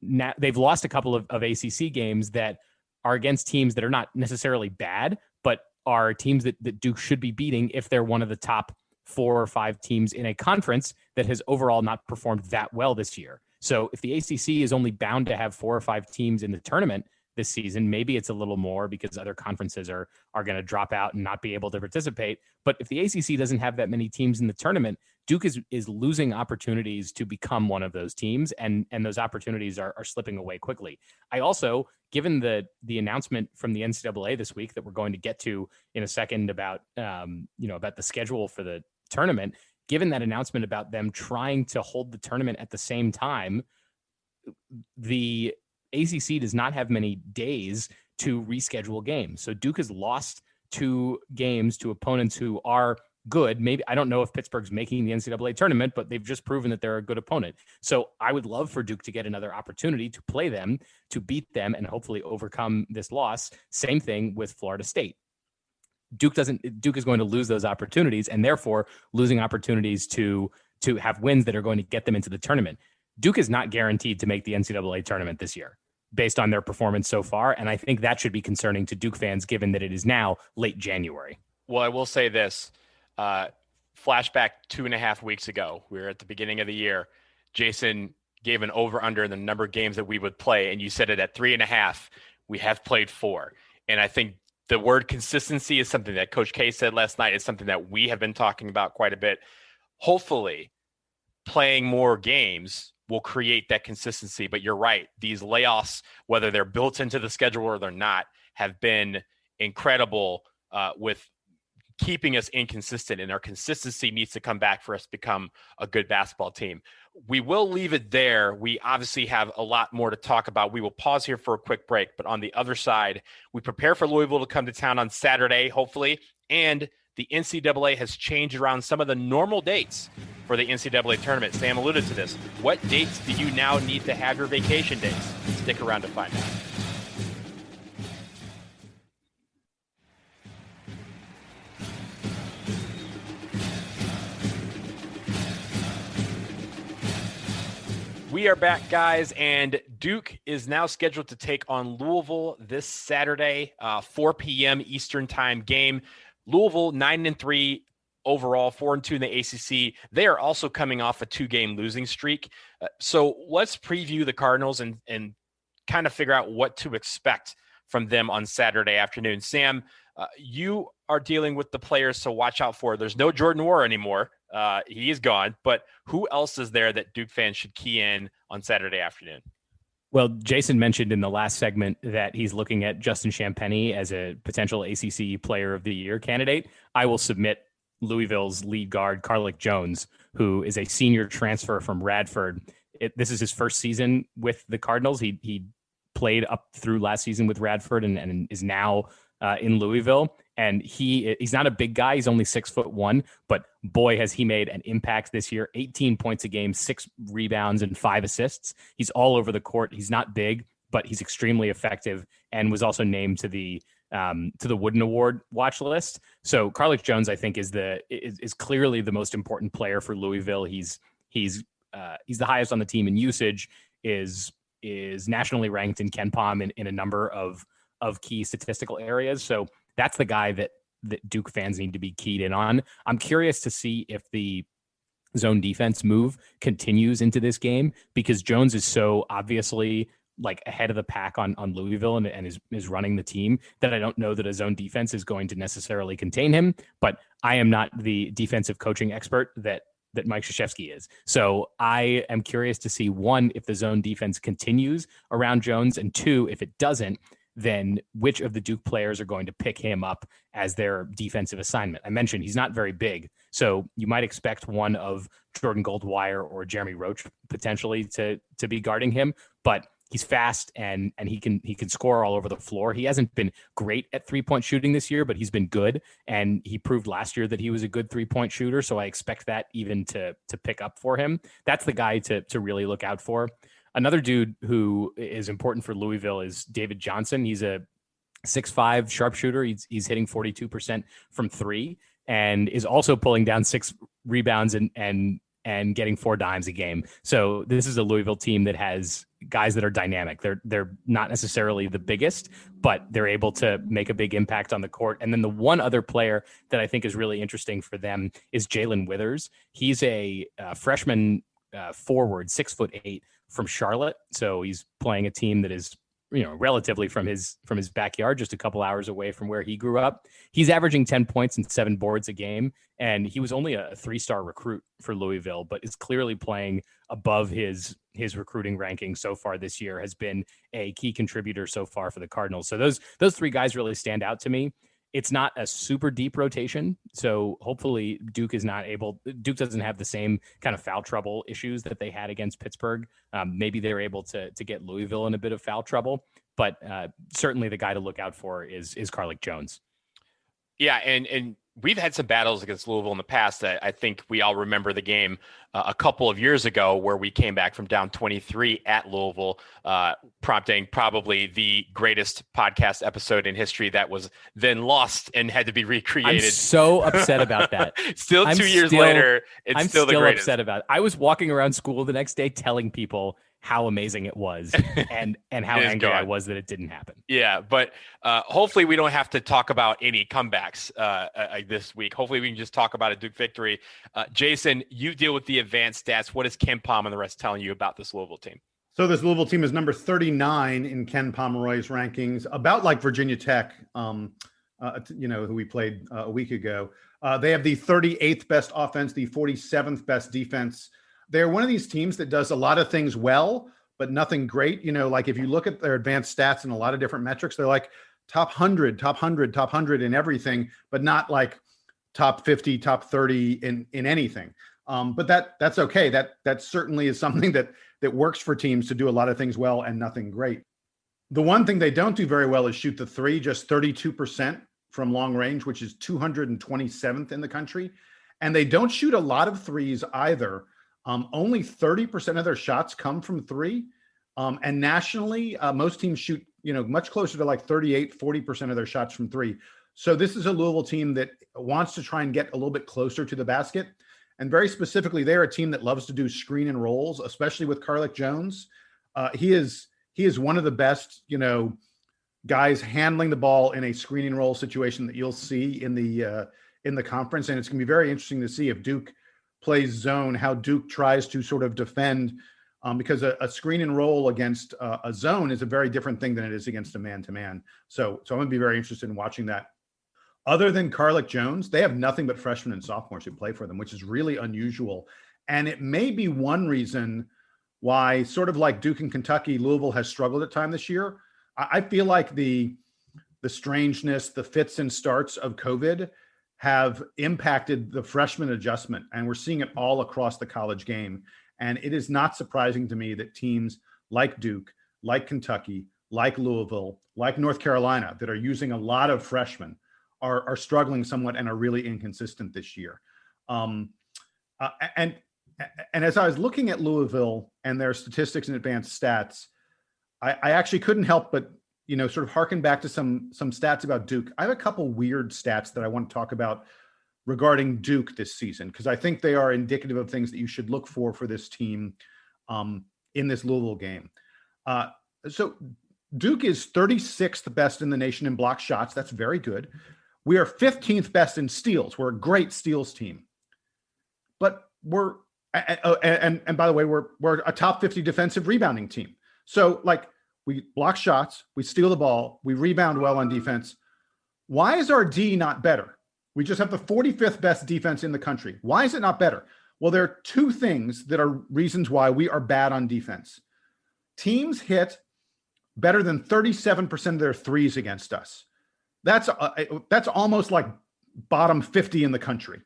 lost a couple of ACC games that are against teams that are not necessarily bad, but are teams that Duke should be beating if they're one of the top 4 or 5 teams in a conference that has overall not performed that well this year. So if the ACC is only bound to have 4 or 5 teams in the tournament this season, maybe it's a little more because other conferences are going to drop out and not be able to participate. But if the ACC doesn't have that many teams in the tournament, Duke is losing opportunities to become one of those teams, and those opportunities are slipping away quickly. I also, given the announcement from the NCAA this week that we're going to get to in a second about about the schedule for the tournament, given that announcement about them trying to hold the tournament at the same time, the ACC does not have many days to reschedule games. So Duke has lost 2 games to opponents who are good. Maybe, I don't know if Pittsburgh's making the NCAA tournament, but they've just proven that they're a good opponent. So I would love for Duke to get another opportunity to play them, to beat them, and hopefully overcome this loss. Same thing with Florida State. Duke is going to lose those opportunities, and therefore losing opportunities to have wins that are going to get them into the tournament. Duke is not guaranteed to make the NCAA tournament this year based on their performance so far. And I think that should be concerning to Duke fans, given that it is now late January.
Well, I will say this, flashback 2.5 weeks ago, we were at the beginning of the year. Jason gave an over under in the number of games that we would play. And you said it at 3.5, we have played 4. And I think the word consistency is something that Coach K said last night. It's something that we have been talking about quite a bit. Hopefully playing more games will create that consistency. But you're right. These layoffs, whether they're built into the schedule or they're not, have been incredible with keeping us inconsistent, and our consistency needs to come back for us to become a good basketball team. We will leave it there. We obviously have a lot more to talk about. We will pause here for a quick break, but on the other side, we prepare for Louisville to come to town on Saturday, hopefully, and the NCAA has changed around some of the normal dates for the NCAA tournament. Sam alluded to this. What dates do you now need to have your vacation days? Stick around to find out. We are back, guys, and Duke is now scheduled to take on Louisville this Saturday, 4 p.m. Eastern time game. Louisville 9-3 overall, 4-2 in the ACC. They are also coming off a 2-game losing streak. So let's preview the Cardinals and kind of figure out what to expect from them on Saturday afternoon. Sam, you are dealing with the players, so watch out for. There's no Jordan Nwora anymore. He is gone, but who else is there that Duke fans should key in on Saturday afternoon?
Well, Jason mentioned in the last segment that he's looking at Justin Champagnie as a potential ACC Player of the Year candidate. I will submit Louisville's lead guard, Carlik Jones, who is a senior transfer from Radford. This is his first season with the Cardinals. He played up through last season with Radford and is now in Louisville. And he's not a big guy. He's only 6'1", but boy, has he made an impact this year. 18 points a game, 6 rebounds and 5 assists. He's all over the court. He's not big, but he's extremely effective and was also named to the Wooden Award watch list. So Carlik Jones, I think, is clearly the most important player for Louisville. He's the highest on the team in usage, is nationally ranked in KenPom in a number of key statistical areas. So that's the guy that Duke fans need to be keyed in on. I'm curious to see if the zone defense move continues into this game, because Jones is so obviously like ahead of the pack on Louisville and is running the team, that I don't know that a zone defense is going to necessarily contain him. But I am not the defensive coaching expert that Mike Krzyzewski is. So I am curious to see, one, if the zone defense continues around Jones, and two, if it doesn't, then which of the Duke players are going to pick him up as their defensive assignment. I mentioned he's not very big, so you might expect one of Jordan Goldwire or Jeremy Roach potentially to be guarding him, but he's fast and he can score all over the floor. He hasn't been great at 3-point shooting this year, but he's been good, and he proved last year that he was a good 3-point shooter, so I expect that even to pick up for him. That's the guy to really look out for. Another dude who is important for Louisville is David Johnson. He's a 6'5" sharpshooter. He's hitting 42% from three, and is also pulling down 6 rebounds and getting 4 dimes a game. So this is a Louisville team that has guys that are dynamic. They're not necessarily the biggest, but they're able to make a big impact on the court. And then the one other player that I think is really interesting for them is Jalen Withers. He's a freshman forward, 6'8", from Charlotte. So he's playing a team that is, relatively from his backyard, just a couple hours away from where he grew up. He's averaging 10 points and 7 boards a game, and he was only a 3-star recruit for Louisville, but is clearly playing above his recruiting ranking so far this year, has been a key contributor so far for the Cardinals. So those 3 guys really stand out to me. It's not a super deep rotation, so hopefully Duke doesn't have the same kind of foul trouble issues that they had against Pittsburgh. Maybe they're able to get Louisville in a bit of foul trouble, but certainly the guy to look out for is Carlik Jones.
Yeah, and we've had some battles against Louisville in the past. I think we all remember the game a couple of years ago where we came back from down 23 at Louisville, prompting probably the greatest podcast episode in history that was then lost and had to be recreated.
I'm so upset about that.
Still 2 years later, it's still the greatest.
Upset about it. I was walking around school the next day telling people how amazing it was and how angry I was that it didn't happen.
Yeah, but hopefully we don't have to talk about any comebacks this week. Hopefully we can just talk about a Duke victory. Jason, you deal with the advanced stats. What is Ken Pom and the rest telling you about this Louisville team?
So this Louisville team is number 39 in Ken Pomeroy's rankings, about like Virginia Tech, who we played a week ago. They have the 38th best offense, the 47th best defense. They're one of these teams that does a lot of things well, but nothing great. Like if you look at their advanced stats and a lot of different metrics, they're like top 100 in everything, but not like top 50, top 30 in anything. But that's okay. That certainly is something that works for teams to do a lot of things well and nothing great. The one thing they don't do very well is shoot the three, just 32% from long range, which is 227th in the country. And they don't shoot a lot of threes either. Only 30% of their shots come from three. And nationally, most teams shoot, much closer to like 40% of their shots from three. So this is a Louisville team that wants to try and get a little bit closer to the basket. And very specifically, they're a team that loves to do screen and rolls, especially with Carlik Jones. He is one of the best, guys handling the ball in a screen and roll situation that you'll see in the conference. And it's going to be very interesting to see if Duke plays zone, how Duke tries to sort of defend, because a screen and roll against a zone is a very different thing than it is against a man-to-man. So I'm going to be very interested in watching that. Other than Carlik Jones, they have nothing but freshmen and sophomores who play for them, which is really unusual. And it may be one reason why, sort of like Duke and Kentucky, Louisville has struggled at times this year. I feel like the strangeness, the fits and starts of COVID have impacted the freshman adjustment, and we're seeing it all across the college game. And it is not surprising to me that teams like Duke, like Kentucky, like Louisville, like North Carolina, that are using a lot of freshmen are struggling somewhat and are really inconsistent this year. And as I was looking at Louisville and their statistics and advanced stats, I actually couldn't help but sort of harken back to some stats about Duke. I have a couple weird stats that I want to talk about regarding Duke this season, because I think they are indicative of things that you should look for this team in this Louisville game. So Duke is 36th best in the nation in block shots. That's very good. We are 15th best in steals. We're a great steals team. But and by the way, we're a top 50 defensive rebounding team. So like we block shots, we steal the ball, we rebound well on defense. Why is our D not better? We just have the 45th best defense in the country. Why is it not better? Well, there are two things that are reasons why we are bad on defense. Teams hit better than 37% of their threes against us. That's almost like bottom 50 in the country.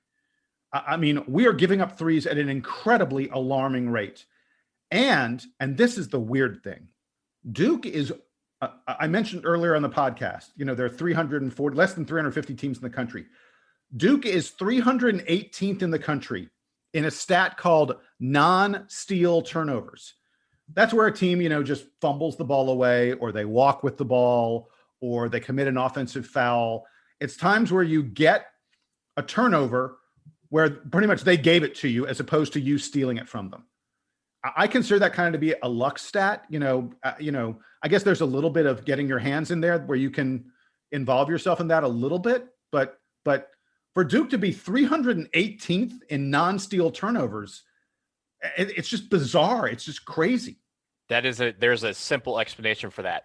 I mean, we are giving up threes at an incredibly alarming rate. And this is the weird thing. Duke is, I mentioned earlier on the podcast, there are 340, less than 350 teams in the country. Duke is 318th in the country in a stat called non-steal turnovers. That's where a team, just fumbles the ball away, or they walk with the ball, or they commit an offensive foul. It's times where you get a turnover where pretty much they gave it to you as opposed to you stealing it from them. I consider that kind of to be a luck stat. I guess there's a little bit of getting your hands in there where you can involve yourself in that a little bit, but for Duke to be 318th in non-steal turnovers, it's just bizarre. It's just crazy.
There's a simple explanation for that.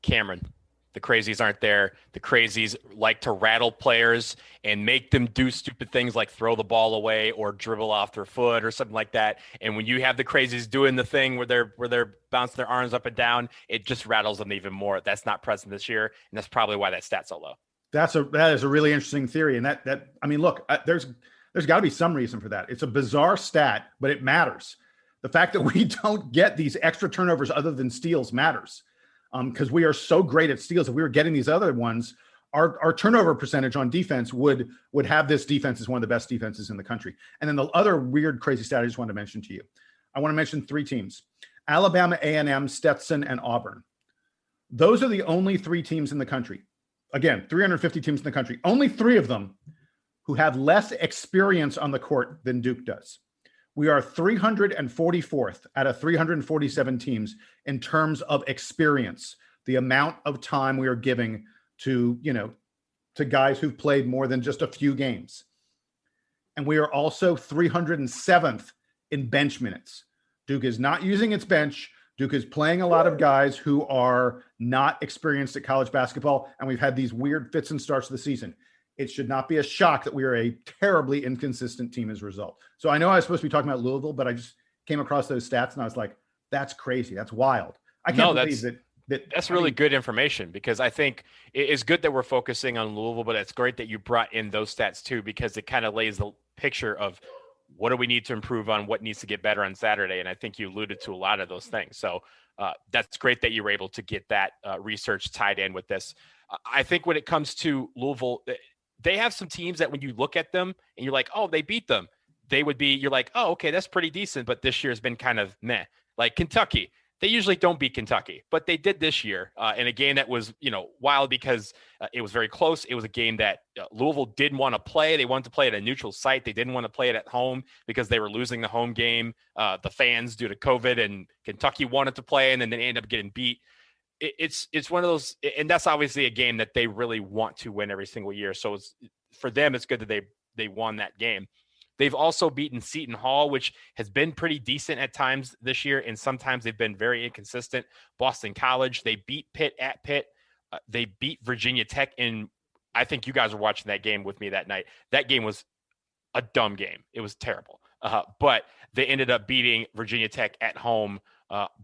Cameron. The crazies aren't there. The crazies like to rattle players and make them do stupid things like throw the ball away or dribble off their foot or something like that. And when you have the crazies doing the thing where they're bouncing their arms up and down, it just rattles them even more. That's not present this year, and that's probably why that stat's so low. That
is a really interesting theory, and look, there's got to be some reason for that. It's a bizarre stat, but it matters. The fact that we don't get these extra turnovers other than steals matters. Because we are so great at steals. If we were getting these other ones, our turnover percentage on defense would have this defense as one of the best defenses in the country. And then the other weird, crazy stat I just wanted to mention to you. I want to mention three teams: Alabama, A&M, Stetson, and Auburn. Those are the only three teams in the country. Again, 350 teams in the country. Only three of them who have less experience on the court than Duke does. We are 344th out of 347 teams in terms of experience, the amount of time we are giving to guys who've played more than just a few games. And we are also 307th in bench minutes. Duke is not using its bench. Duke is playing a lot of guys who are not experienced at college basketball, and we've had these weird fits and starts of the season. It should not be a shock that we are a terribly inconsistent team as a result. So I know I was supposed to be talking about Louisville, but I just came across those stats and I was like, that's crazy. That's wild. I can't believe that.
That's really good information, because I think it's good that we're focusing on Louisville, but it's great that you brought in those stats too, because it kind of lays the picture of what do we need to improve on, what needs to get better on Saturday. And I think you alluded to a lot of those things. So that's great that you were able to get that research tied in with this. I think when it comes to Louisville, they have some teams that when you look at them and you're like, oh, they beat them, you're like, oh, okay, that's pretty decent. But this year has been kind of meh. Like Kentucky, they usually don't beat Kentucky, but they did this year in a game that was, wild because it was very close. It was a game that Louisville didn't want to play. They wanted to play at a neutral site. They didn't want to play it at home because they were losing the home game, the fans due to COVID, and Kentucky wanted to play, and then they ended up getting beat. It's one of those, and that's obviously a game that they really want to win every single year. So for them, it's good that they won that game. They've also beaten Seton Hall, which has been pretty decent at times this year, and sometimes they've been very inconsistent. Boston College, they beat Pitt at Pitt. They beat Virginia Tech, and I think you guys were watching that game with me that night. That game was a dumb game. It was terrible. But they ended up beating Virginia Tech at home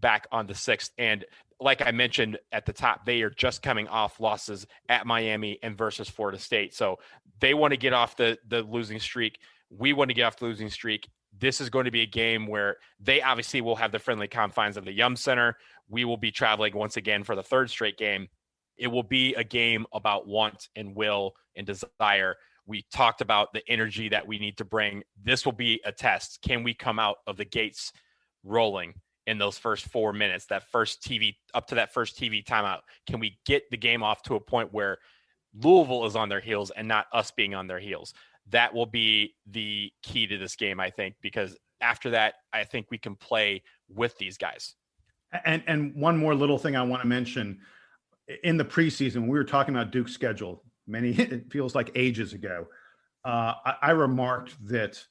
back on the 6th. And like I mentioned at the top, they are just coming off losses at Miami and versus Florida State. So they want to get off the losing streak. We want to get off the losing streak. This is going to be a game where they obviously will have the friendly confines of the Yum Center. We will be traveling once again for the third straight game. It will be a game about want and will and desire. We talked about the energy that we need to bring. This will be a test. Can we come out of the gates rolling in those first 4 minutes, up to that first TV timeout? Can we get the game off to a point where Louisville is on their heels and not us being on their heels? That will be the key to this game, I think, because after that, I think we can play with these guys.
And one more little thing I want to mention. In the preseason, we were talking about Duke's schedule. It feels like ages ago. I remarked that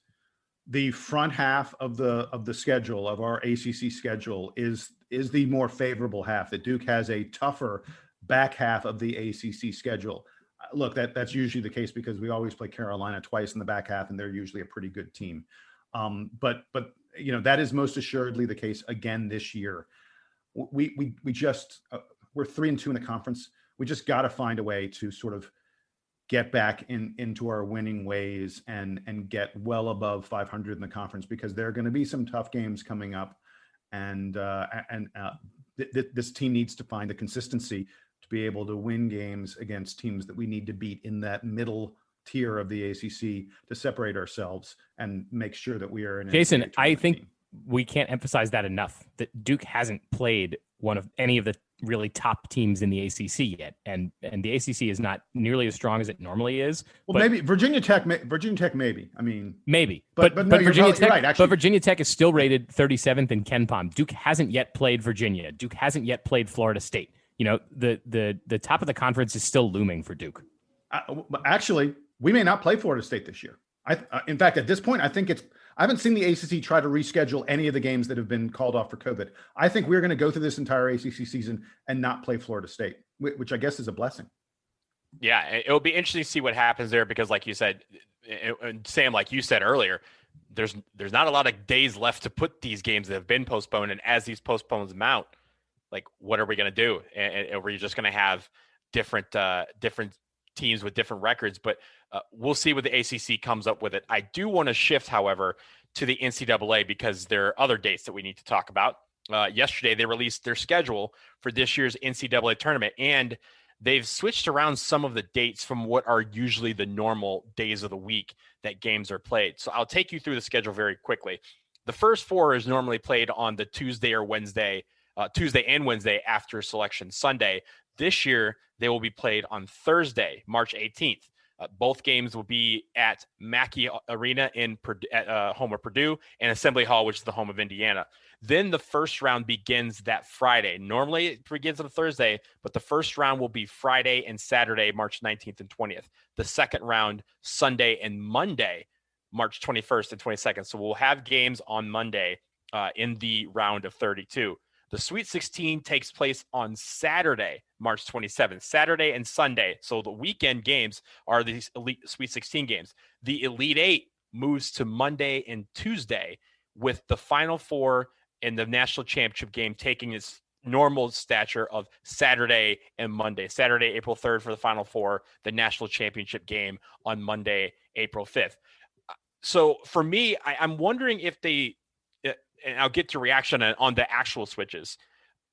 the front half of the schedule, of our ACC schedule, is is the more favorable half, that Duke has a tougher back half of the ACC schedule. Look, that's usually the case because we always play Carolina twice in the back half, and they're usually a pretty good team. But that is most assuredly the case again this year. We just we're 3-2 in the conference. We just got to find a way to sort of get back into our winning ways and get well above 500 in the conference, because there are going to be some tough games coming up, and this team needs to find the consistency to be able to win games against teams that we need to beat in that middle tier of the ACC to separate ourselves and make sure that we are in.
Jason, I think we can't emphasize that enough, that Duke hasn't played one of any of the really top teams in the ACC yet, and the ACC is not nearly as strong as it normally is.
Well, maybe Virginia Tech, maybe. I mean,
maybe,
but no,
Virginia Tech,
right, actually.
But Virginia Tech is still rated 37th in KenPom. Duke hasn't yet played Virginia. Duke hasn't yet played Florida State. The top of the conference is still looming for Duke.
Actually, we may not play Florida State this year. In fact, at this point, I haven't seen the ACC try to reschedule any of the games that have been called off for COVID. I think we're going to go through this entire ACC season and not play Florida State, which I guess is a blessing.
Yeah, it'll be interesting to see what happens there, because like you said, and Sam, like you said earlier, there's not a lot of days left to put these games that have been postponed. And as these postpones mount, like, what are we going to do? And are we just going to have different teams with different records? But we'll see what the ACC comes up with it. I do want to shift, however, to the NCAA, because there are other dates that we need to talk about. Yesterday, they released their schedule for this year's NCAA tournament, and they've switched around some of the dates from what are usually the normal days of the week that games are played. So I'll take you through the schedule very quickly. The first four is normally played on the Tuesday and Wednesday after Selection Sunday. This year, they will be played on Thursday, March 18th. Both games will be at Mackey Arena at home of Purdue, and Assembly Hall, which is the home of Indiana. Then the first round begins that Friday. Normally it begins on a Thursday, but the first round will be Friday and Saturday, March 19th and 20th. The second round, Sunday and Monday, March 21st and 22nd. So we'll have games on Monday in the round of 32. The Sweet 16 takes place on Saturday, March 27th, Saturday and Sunday. So the weekend games are these Elite Sweet 16 games. The Elite Eight moves to Monday and Tuesday, with the Final Four and the National Championship game taking its normal stature of Saturday and Monday. Saturday, April 3rd for the Final Four, the National Championship game on Monday, April 5th. So for me, I'm wondering if they, and I'll get to reaction on the actual switches.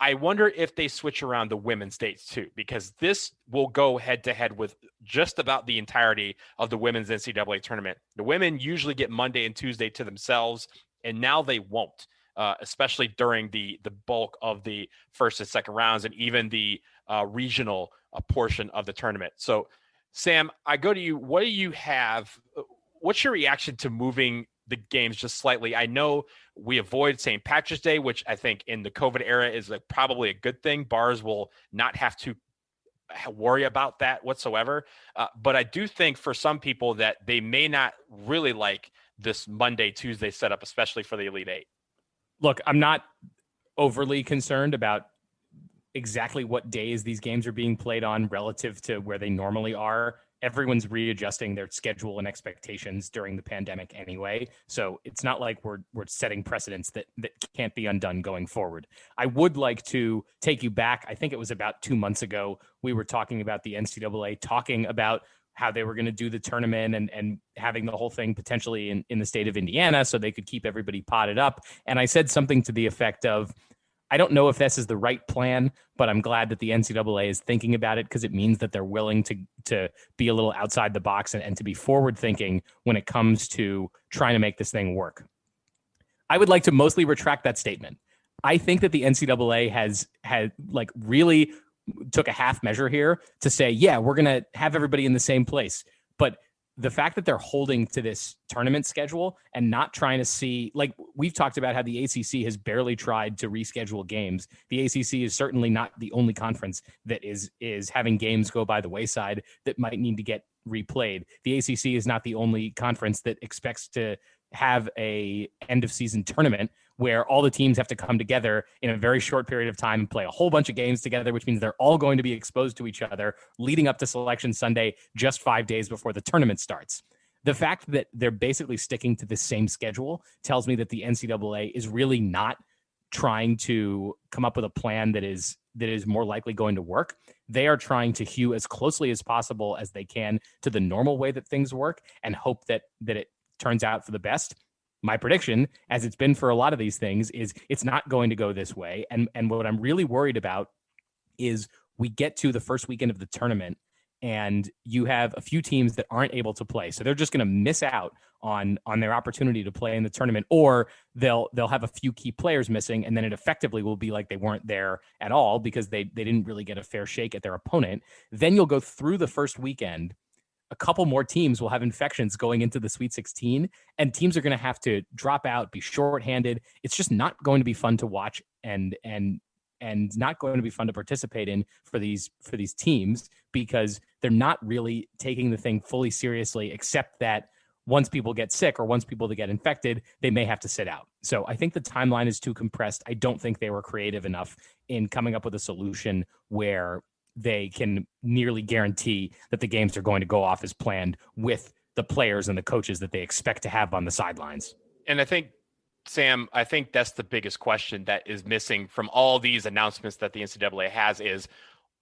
I wonder if they switch around the women's dates too, because this will go head to head with just about the entirety of the women's NCAA tournament. The women usually get Monday and Tuesday to themselves, and now they won't, especially during the bulk of the first and second rounds, and even the regional portion of the tournament. So, Sam, I go to you. What do you have? What's your reaction to moving the games just slightly? I know we avoid St. Patrick's Day, which I think in the COVID era is probably a good thing. Bars will not have to worry about that whatsoever. But I do think for some people that they may not really like this Monday, Tuesday setup, especially for the Elite Eight.
Look, I'm not overly concerned about exactly what days these games are being played on relative to where they normally are. Everyone's readjusting their schedule and expectations during the pandemic anyway. So it's not like we're setting precedents that can't be undone going forward. I would like to take you back. I think it was about 2 months ago. We were talking about the NCAA talking about how they were going to do the tournament and having the whole thing potentially in the state of Indiana so they could keep everybody potted up. And I said something to the effect of, I don't know if this is the right plan, but I'm glad that the NCAA is thinking about it, because it means that they're willing to be a little outside the box and to be forward thinking when it comes to trying to make this thing work. I would like to mostly retract that statement. I think that the NCAA had really took a half measure here to say, yeah, we're going to have everybody in the same place. But the fact that they're holding to this tournament schedule and not trying to see, like we've talked about how the ACC has barely tried to reschedule games. The ACC is certainly not the only conference that is having games go by the wayside that might need to get replayed. The ACC is not the only conference that expects to have a end of season tournament where all the teams have to come together in a very short period of time and play a whole bunch of games together, which means they're all going to be exposed to each other leading up to Selection Sunday, just 5 days before the tournament starts. The fact that they're basically sticking to the same schedule tells me that the NCAA is really not trying to come up with a plan that is more likely going to work. They are trying to hew as closely as possible as they can to the normal way that things work and hope that it turns out for the best. My prediction, as it's been for a lot of these things, is it's not going to go this way. And what I'm really worried about is we get to the first weekend of the tournament and you have a few teams that aren't able to play. So they're just going to miss out on their opportunity to play in the tournament, or they'll have a few key players missing, and then it effectively will be like they weren't there at all because they didn't really get a fair shake at their opponent. Then you'll go through the first weekend. A couple more teams will have infections going into the Sweet 16, and teams are going to have to drop out, be shorthanded. It's just not going to be fun to watch and not going to be fun to participate in for these teams, because they're not really taking the thing fully seriously, except that once people get sick or once people get infected, they may have to sit out. So I think the timeline is too compressed. I don't think they were creative enough in coming up with a solution where they can nearly guarantee that the games are going to go off as planned with the players and the coaches that they expect to have on the sidelines.
And I think, Sam, that's the biggest question that is missing from all these announcements that the NCAA has is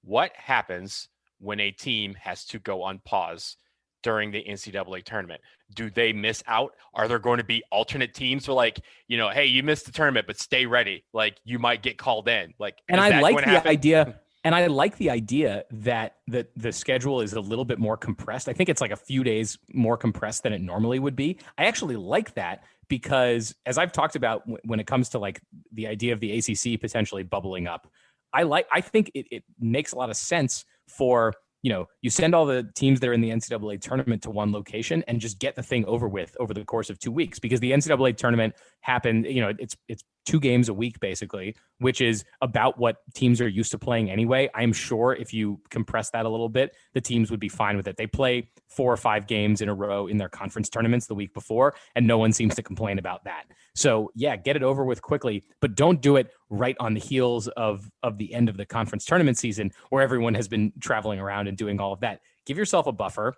what happens when a team has to go on pause during the NCAA tournament? Do they miss out? Are there going to be alternate teams who like, hey, you missed the tournament, but stay ready. Like you might get called in.
And I like the idea. And I like the idea that the schedule is a little bit more compressed. I think it's like a few days more compressed than it normally would be. I actually like that because, as I've talked about when it comes to like the idea of the ACC potentially bubbling up, I think it makes a lot of sense for, you send all the teams that are in the NCAA tournament to one location and just get the thing over with over the course of 2 weeks, because the NCAA tournament happened, it's 2 games a week basically, which is about what teams are used to playing anyway. I'm sure if you compress that a little bit, the teams would be fine with it. They play 4 or 5 games in a row in their conference tournaments the week before, and no one seems to complain about that. So yeah, get it over with quickly, but don't do it right on the heels of the end of the conference tournament season where everyone has been traveling around and doing all of that. Give yourself a buffer,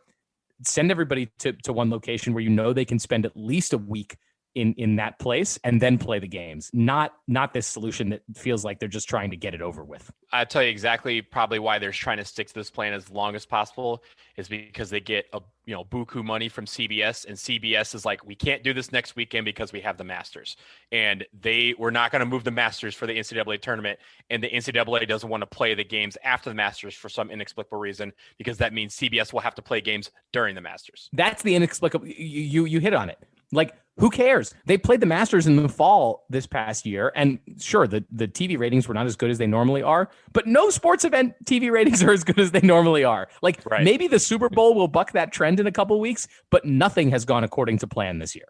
send everybody to one location where they can spend at least a week in that place and then play the games. Not this solution that feels like they're just trying to get it over with.
I'll tell you exactly probably why they're trying to stick to this plan as long as possible is because they get buku money from CBS, and CBS is like, we can't do this next weekend because we have the Masters, and we're not going to move the Masters for the NCAA tournament, and the NCAA doesn't want to play the games after the Masters for some inexplicable reason, because that means CBS will have to play games during the Masters.
That's the inexplicable. You hit on it. Like, who cares? They played the Masters in the fall this past year, and sure, the TV ratings were not as good as they normally are, but no sports event TV ratings are as good as they normally are. Like, right. Maybe the Super Bowl will buck that trend in a couple weeks, but nothing has gone according to plan this year.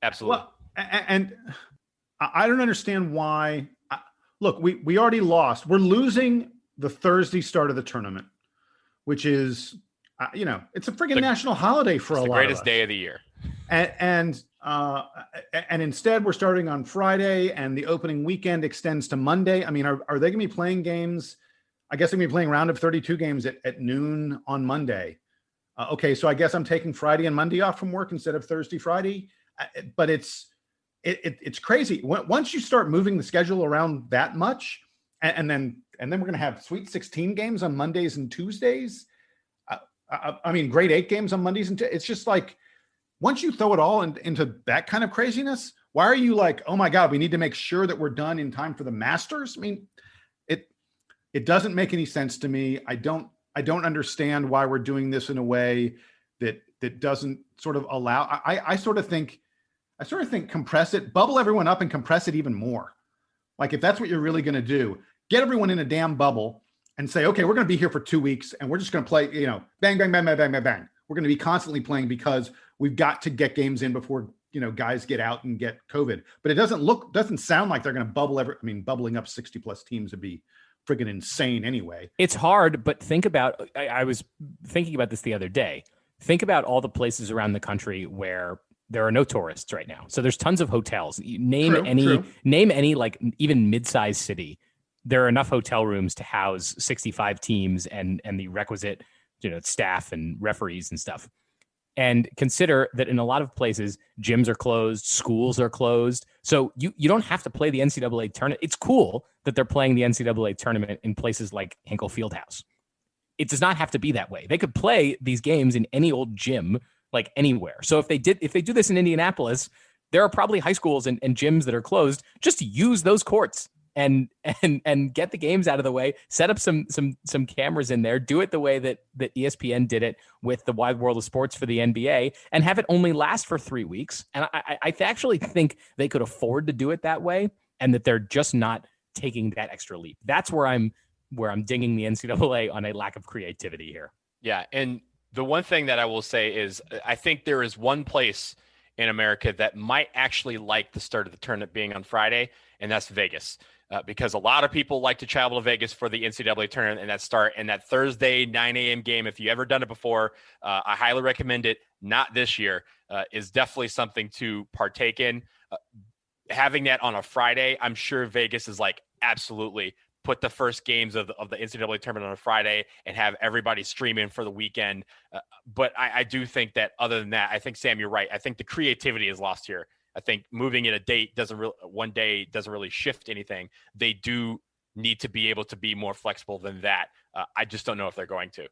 Absolutely.
Well, and I don't understand why. Look, we already lost. We're losing the Thursday start of the tournament, which is, it's a friggin' national holiday for a lot of us.
The greatest day of the year.
And instead we're starting on Friday, and the opening weekend extends to Monday. I mean, are they going to be playing games? I guess they're going to be playing round of 32 games at noon on Monday. Okay, so I guess I'm taking Friday and Monday off from work instead of Thursday, Friday. But it's crazy. Once you start moving the schedule around that much, and then we're going to have Sweet 16 games on Mondays and Tuesdays. I mean, grade 8 games on Mondays and it's just like, once you throw it all into that kind of craziness, why are you like, oh my God, we need to make sure that we're done in time for the Masters? I mean, it doesn't make any sense to me. I don't understand why we're doing this in a way that doesn't sort of allow. I sort of think compress it, bubble everyone up and compress it even more. Like, if that's what you're really going to do, get everyone in a damn bubble and say, okay, we're going to be here for 2 weeks and we're just going to play, bang, bang, bang, bang, bang, bang, bang. We're going to be constantly playing because we've got to get games in before, guys get out and get COVID. But it doesn't sound like they're going to bubbling up 60 plus teams would be friggin' insane anyway.
It's hard, but think about, I was thinking about this the other day. Think about all the places around the country where there are no tourists right now. So there's tons of hotels. You name
True.
any like even mid-sized city. There are enough hotel rooms to house 65 teams and the requisite, staff and referees and stuff. And consider that in a lot of places, gyms are closed, schools are closed. So you don't have to play the NCAA tournament. It's cool that they're playing the NCAA tournament in places like Hinkle Fieldhouse. It does not have to be that way. They could play these games in any old gym, like anywhere. So if they do this in Indianapolis, there are probably high schools and gyms that are closed. Just use those courts and get the games out of the way. Set up some cameras in there. Do it the way that ESPN did it with the Wide World of Sports for the NBA, and have it only last for 3 weeks. And I actually think they could afford to do it that way, and that they're just not taking that extra leap. That's where I'm dinging the NCAA on a lack of creativity here.
Yeah, and the one thing that I will say is I think there is one place in America that might actually like the start of the tournament being on Friday, and that's Vegas. Because a lot of people like to travel to Vegas for the NCAA tournament and that Thursday 9 a.m. game. If you ever done it before, I highly recommend it. Not this year, is definitely something to partake in. Having that on a Friday, I'm sure Vegas is like, absolutely put the first games of the NCAA tournament on a Friday and have everybody streaming for the weekend. But I do think that other than that, I think, Sam, you're right. I think the creativity is lost here. I think moving in a date one day doesn't really shift anything. They do need to be able to be more flexible than that. I just don't know if they're going to.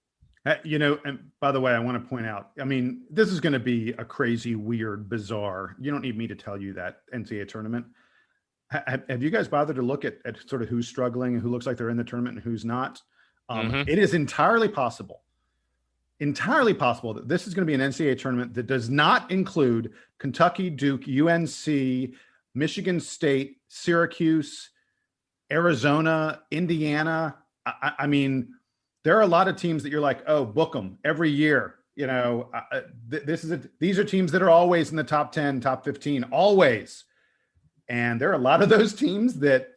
And by the way, I want to point out, I mean, this is going to be a crazy, weird, bizarre. You don't need me to tell you that NCAA tournament. Have you guys bothered to look at sort of who's struggling and who looks like they're in the tournament and who's not? It is entirely possible that this is going to be an NCAA tournament that does not include Kentucky, Duke, UNC, Michigan State, Syracuse, Arizona, Indiana. I mean, there are a lot of teams that you're like, oh, book them every year. These are teams that are always in the top 10, top 15, always. And there are a lot of those teams that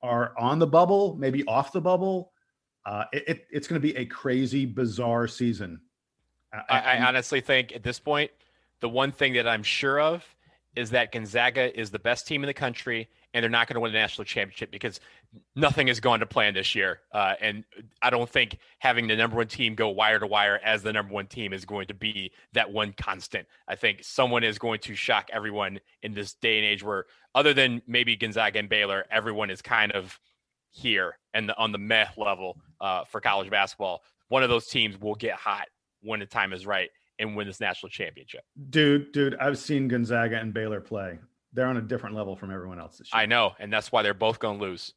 are on the bubble, maybe off the bubble. It's going to be a crazy, bizarre season.
I honestly think at this point, the one thing that I'm sure of is that Gonzaga is the best team in the country, and they're not going to win the national championship because nothing is going to plan this year. And I don't think having the number one team go wire to wire as the number one team is going to be that one constant. I think someone is going to shock everyone in this day and age where, other than maybe Gonzaga and Baylor, everyone is kind of here and on the meh level for college basketball. One of those teams will get hot when the time is right and win this national championship. Dude,
I've seen Gonzaga and Baylor play. They're on a different level from everyone else this year.
I know, and that's why they're both going to lose.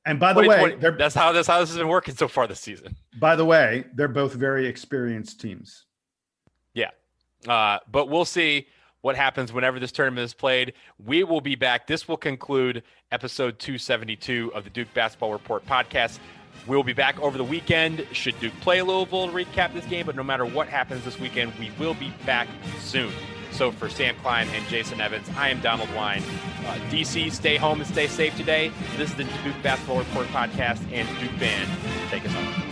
And by the way,
that's how this has been working so far this season.
By the way, they're both very experienced teams.
Yeah, but we'll see what happens whenever this tournament is played. We will be back. This will conclude episode 272 of the Duke Basketball Report podcast. We'll be back over the weekend. Should Duke play Louisville to recap this game? But no matter what happens this weekend, we will be back soon. So for Sam Klein and Jason Evans, I am Donald Wine. DC, stay home and stay safe today. This is the Duke Basketball Report podcast, and Duke Band, take us home.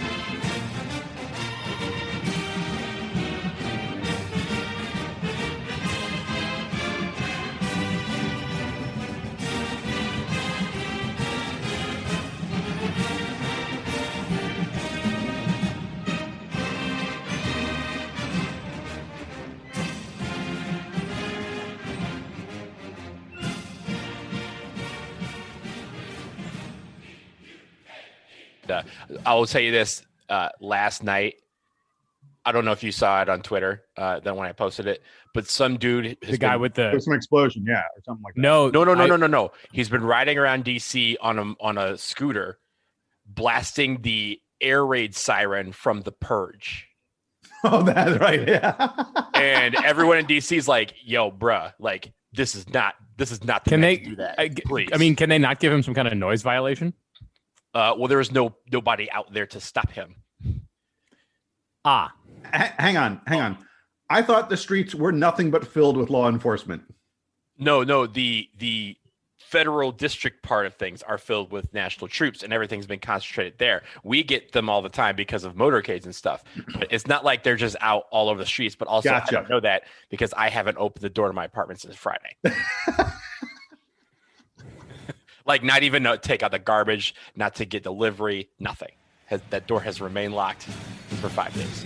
I will tell you this, last night, I don't know if you saw it on Twitter, then when I posted it, but some dude,
the guy with
there's some explosion, yeah, or something like that.
No. He's been riding around DC on a scooter, blasting the air raid siren from The Purge.
Oh, that's right. Yeah.
And everyone in DC is like, yo, bruh, like this is not the
can they
do that, please.
I mean, can they not give him some kind of noise violation?
Well, there is nobody out there to stop him.
Hang on. I thought the streets were nothing but filled with law enforcement.
No, the federal district part of things are filled with national troops and everything's been concentrated there. We get them all the time because of motorcades and stuff. But it's not like they're just out all over the streets. But also,
Gotcha.
I don't know that because I haven't opened the door to my apartment since Friday. Like, not even to take out the garbage, not to get delivery, nothing. That door has remained locked for 5 days.